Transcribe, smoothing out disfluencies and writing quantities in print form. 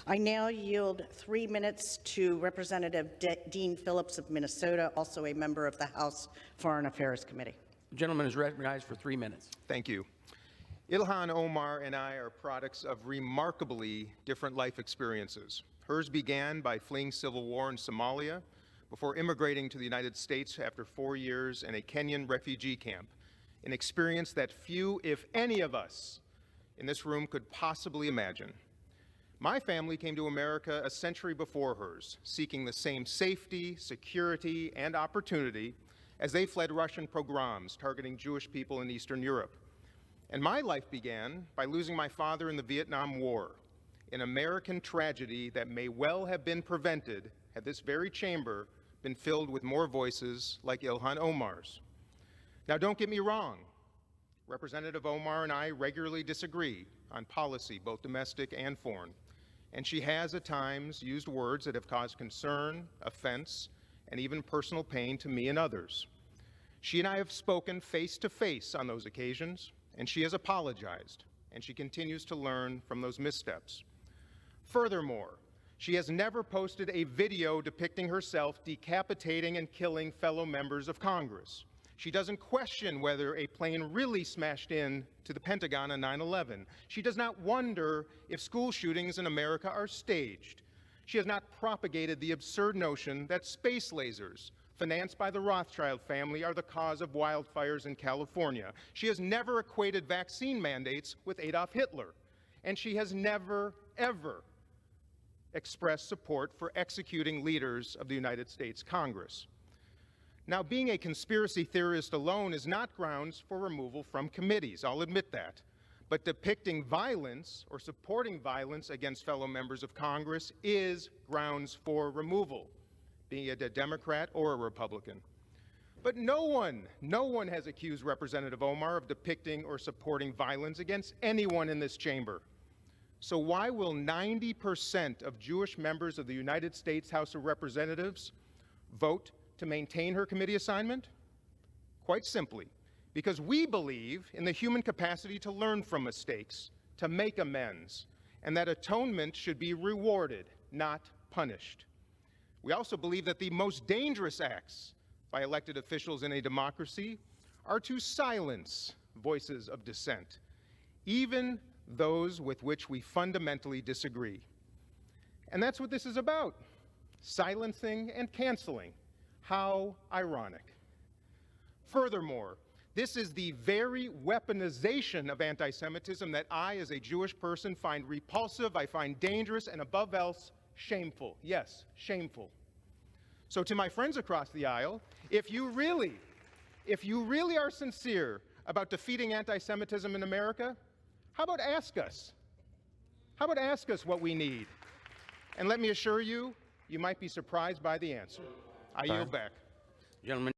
I now yield 3 minutes to Representative Dean Phillips of Minnesota, also a member of the House Foreign Affairs Committee. The gentleman is recognized for 3 minutes. Thank you. Ilhan Omar and I are products of remarkably different life experiences. Hers began by fleeing civil war in Somalia before immigrating to the United States after 4 years in a Kenyan refugee camp, an experience that few, if any of us in this room could possibly imagine. My family came to America a century before hers, seeking the same safety, security, and opportunity as they fled Russian pogroms targeting Jewish people in Eastern Europe. And my life began by losing my father in the Vietnam War, an American tragedy that may well have been prevented had this very chamber been filled with more voices like Ilhan Omar's. Now, don't get me wrong. Representative Omar and I regularly disagree on policy, both domestic and foreign. And she has at times used words that have caused concern, offense, and even personal pain to me and others. She and I have spoken face to face on those occasions, and she has apologized, and she continues to learn from those missteps. Furthermore, she has never posted a video depicting herself decapitating and killing fellow members of Congress. She doesn't question whether a plane really smashed into the Pentagon on 9/11. She does not wonder if school shootings in America are staged. She has not propagated the absurd notion that space lasers financed by the Rothschild family are the cause of wildfires in California. She has never equated vaccine mandates with Adolf Hitler. And she has never, ever expressed support for executing leaders of the United States Congress. Now, being a conspiracy theorist alone is not grounds for removal from committees, I'll admit that. But depicting violence or supporting violence against fellow members of Congress is grounds for removal, be it a Democrat or a Republican. But no one has accused Representative Omar of depicting or supporting violence against anyone in this chamber. So why will 90% of Jewish members of the United States House of Representatives vote to maintain her committee assignment? Quite simply, because we believe in the human capacity to learn from mistakes, to make amends, and that atonement should be rewarded, not punished. We also believe that the most dangerous acts by elected officials in a democracy are to silence voices of dissent, even those with which we fundamentally disagree. And that's what this is about, silencing and canceling. How ironic. Furthermore, this is the very weaponization of anti-Semitism that I, as a Jewish person, find repulsive, I find dangerous, and above else, shameful. Yes, shameful. So to my friends across the aisle, if you really are sincere about defeating anti-Semitism in America, how about ask us? How about ask us what we need? And let me assure you, you might be surprised by the answer. I yield back. Gentleman.